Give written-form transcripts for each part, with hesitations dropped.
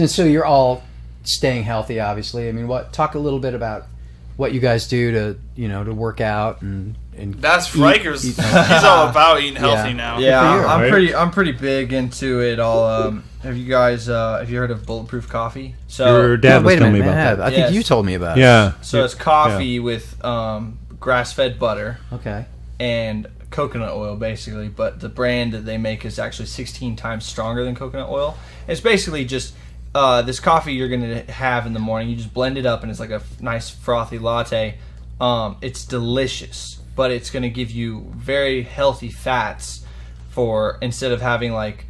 And so you're all staying healthy, obviously. I mean, talk a little bit about what you guys do to work out and that's Friker's. He's all about eating healthy now. Yeah, I'm pretty big into it all. Have you guys have you heard of Bulletproof coffee? So your dad was telling me about that. I think you told me about it. Yeah. So it's coffee with grass-fed butter. Okay. And coconut oil, basically. But the brand that they make is actually 16 times stronger than coconut oil. It's basically just this coffee you're going to have in the morning. You just blend it up, and it's like a nice frothy latte. It's delicious, but it's going to give you very healthy fats instead of having like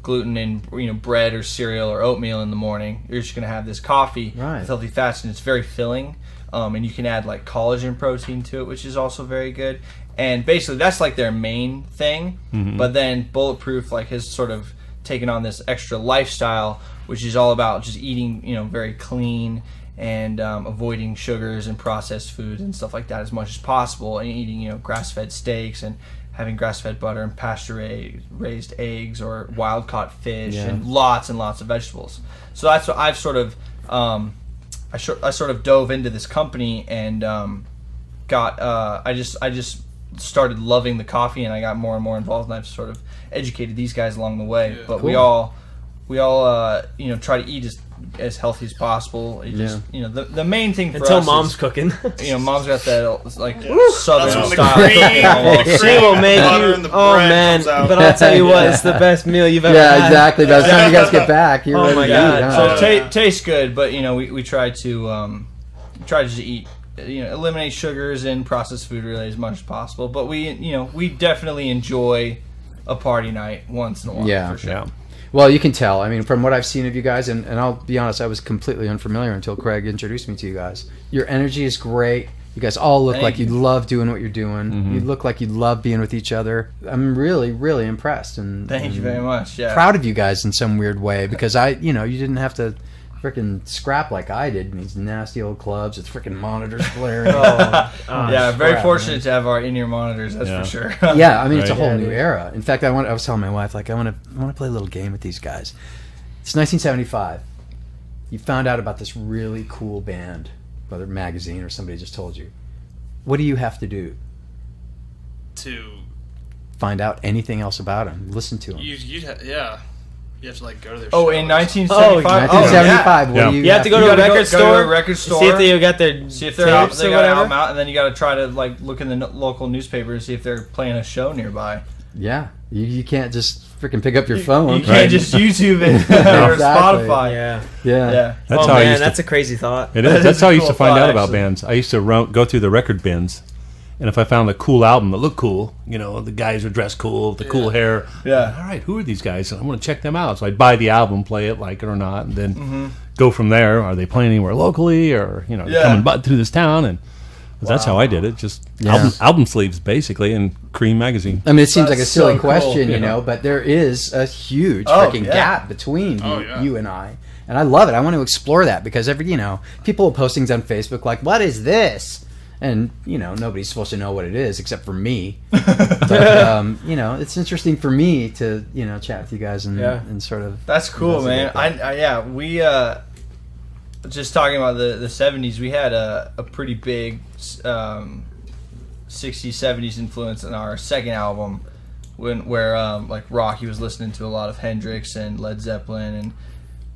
gluten in bread or cereal or oatmeal in the morning. You're just going to have this coffee with healthy fats, and it's very filling. And you can add like collagen protein to it, which is also very good. And basically, that's like their main thing. Mm-hmm. But then Bulletproof has sort of taken on this extra lifestyle, which is all about just eating, very clean and avoiding sugars and processed foods and stuff like that as much as possible, and eating, grass-fed steaks and having grass-fed butter and pasture-raised eggs or wild-caught fish and lots of vegetables. So that's what I've sort of I sort of dove into this company and I just started loving the coffee, and I got more and more involved, and I've sort of educated these guys along the way. But cool. we all try to eat as healthy as possible. The main thing for until us mom's is, cooking. Mom's got that southern style cooking. She will make you. Oh man! But I'll tell you what, it's the best meal you've ever had. Yeah, exactly. By the time you guys get back, you're ready my to god! eat. So it tastes good, but we try to just eat. Eliminate sugars and processed food really as much as possible. But we definitely enjoy a party night once in a while. For sure. Yeah. Well, you can tell. I mean, from what I've seen of you guys, and I'll be honest, I was completely unfamiliar until Craig introduced me to you guys. Your energy is great. You guys all look like you love doing what you're doing. Mm-hmm. You look like you love being with each other. I'm really, really impressed. And thank you very much. Yeah. Proud of you guys in some weird way, because you didn't have to freaking scrap like I did in these nasty old clubs with freaking monitors blaring. Very fortunate to have our in-ear monitors, that's for sure. Yeah, I mean, it's a whole new era. In fact, I was telling my wife, I want to play a little game with these guys. It's 1975. You found out about this really cool band, whether magazine or somebody just told you. What do you have to do to find out anything else about them? Listen to them. You have to go to their show. In 1975? 1975. You have to go to a record store. Go to a record store. See if they got their tapes or whatever. Out, and then you got to try to look in the local newspaper and see if they're playing a show nearby. Yeah, you can't just freaking pick up your phone. You can't just YouTube it or Spotify. Yeah. That's a crazy thought. It is. That's how I used to find out about bands. I used to go through the record bins. And if I found a cool album that looked cool, the guys are dressed cool, with the cool hair. Yeah. All right, who are these guys? I want to check them out. So I'd buy the album, play it, like it or not, and then go from there. Are they playing anywhere locally, or coming through this town? And that's how I did it. Just album sleeves, basically, and Cream magazine. I mean, it seems like a silly question, but there is a huge freaking gap between you and I. And I love it. I want to explore that, because people are posting on Facebook like, "What is this?" And, nobody's supposed to know what it is except for me. But, it's interesting for me to, chat with you guys and sort of... That's cool, man. We, just talking about the 70s, we had a pretty big 60s, 70s influence in our second album where Rocky was listening to a lot of Hendrix and Led Zeppelin and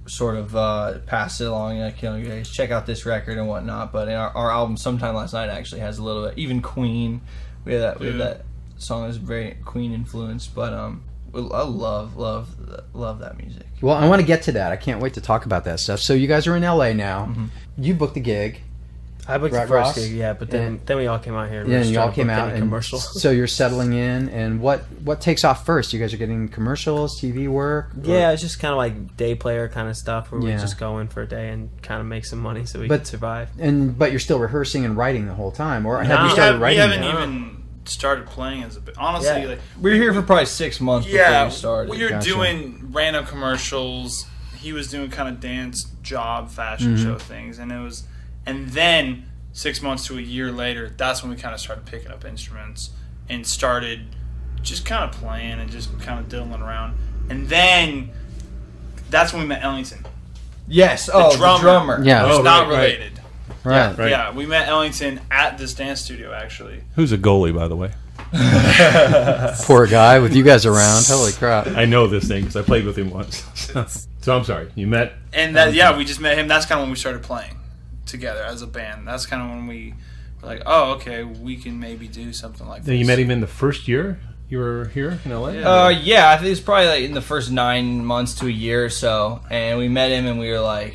sort of passed it along, guys, check out this record and whatnot. But in our album Sometime Last Night actually has a little bit, even Queen, we have that song that's very Queen influenced. But I love that music. Well, I want to get to that. I can't wait to talk about that stuff. So you guys are in LA now. Mm-hmm. You booked the gig. I booked the first gig, but then we all came out here. And you all came out, and commercials. So you're settling in, and what takes off first? You guys are getting commercials, TV work? Yeah, it's just kind of like day player kind of stuff where we just go in for a day and kind of make some money so we can survive. But you're still rehearsing and writing the whole time, or have you started writing? We haven't even started playing as a bit. Honestly, we were here for probably 6 months before we started. We were doing random commercials. He was doing kind of dance job fashion show things, and then 6 months to a year later, that's when we kind of started picking up instruments and started just kind of playing and just kind of diddling around. And then that's when we met Ellington. Yes. Oh, the drummer. Yeah. Who's not related. Right. Yeah, we met Ellington at this dance studio, actually. Who's a goalie, by the way? Poor guy with you guys around. Holy crap. I know this thing because I played with him once. So I'm sorry. You met... And we just met him. That's kind of when we started playing together as a band. That's kind of when we were like, oh, okay, we can maybe do something like this. You met him in the first year you were here in LA? Yeah, I think it was probably like in the first 9 months to a year or so. And we met him and we were like...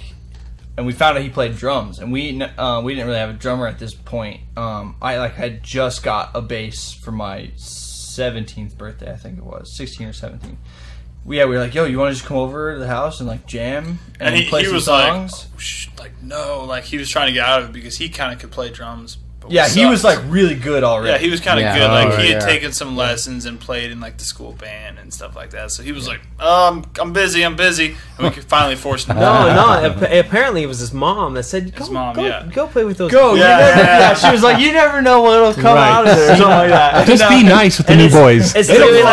And we found out he played drums, and we didn't really have a drummer at this point. I had just got a bass for my 17th birthday, I think it was 16 or 17. We were like, yo, you want to just come over to the house and like jam and play some songs? No, like he was trying to get out of it because he kind of could play drums. Yeah, he was like really good already. Yeah, he was kind of good. Like he had taken some lessons and played in like the school band and stuff like that. So he was like, I'm busy, and we could finally force him. No. Apparently, it was his mom that said, "Go play with those." Go, yeah. She was like, "You never know what'll come out of there," or something like that. Just be nice with the new boys. It's literally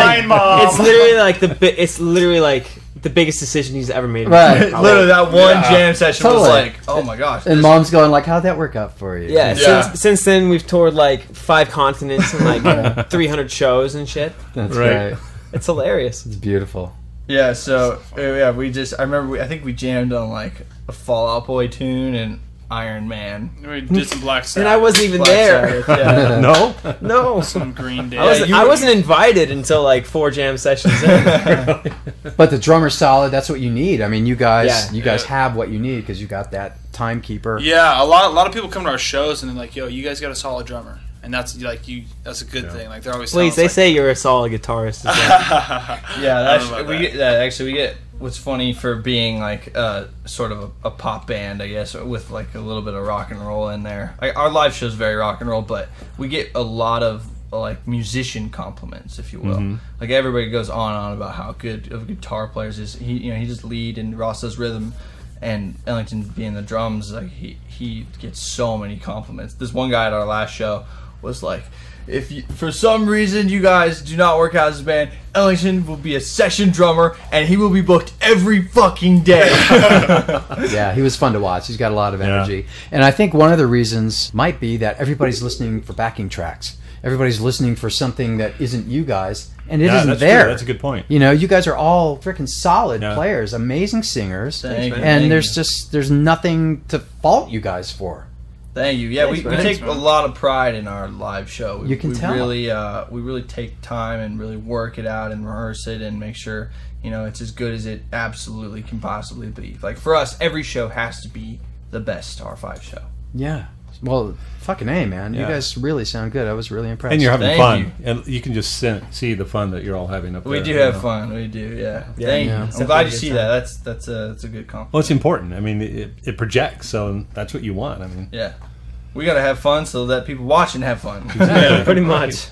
like the biggest decision he's ever made. Right. Literally, that one jam session was like, oh my gosh. And mom's going like, how'd that work out for you? Yeah. Since then, we've toured like 5 continents and like 300 shows and shit. That's great. It's hilarious. It's beautiful. Yeah. So I think we jammed on like a Fall Out Boy tune and Iron Man. We did some Black Sabbath. And I wasn't even there. No. Some Green Day. I wasn't invited until like 4 jam sessions in. But the drummer's solid. That's what you need. I mean, you guys have what you need because you got that timekeeper. Yeah, a lot of people come to our shows and they're like, "Yo, you guys got a solid drummer," and that's like that's a good thing. Like they're always. Please, they say you're a solid guitarist. We get. What's funny for being like sort of a pop band, I guess, with like a little bit of rock and roll in there. Like our live show is very rock and roll, but we get a lot of like musician compliments, if you will. Mm-hmm. Like everybody goes on and on about how good of a guitar players is. He just lead and Ross does rhythm, and Ellington being the drums. Like he gets so many compliments. This one guy at our last show was like, if for some reason you guys do not work out as a band, Ellington will be a session drummer and he will be booked every fucking day. Yeah, he was fun to watch. He's got a lot of energy. And I think one of the reasons might be that everybody's listening for backing tracks. Everybody's listening for something that isn't you guys, and it isn't there. True. That's a good point. You guys are all freaking solid players, amazing singers, there's nothing to fault you guys for. Thank you. Yeah, we take a lot of pride in our live show. You can tell. We really take time and really work it out and rehearse it and make sure it's as good as it absolutely can possibly be. Like for us, every show has to be the best R5 show. Yeah. Well, fucking A, man. You guys really sound good. I was really impressed. And you're having fun. And you can just see the fun that you're all having up there. We do have fun. We do, yeah. Thank you. I'm glad you see that. That's a good compliment. Well, it's important. I mean, it projects, so that's what you want. I mean, yeah. We got to have fun so that people watching have fun. Yeah, pretty much.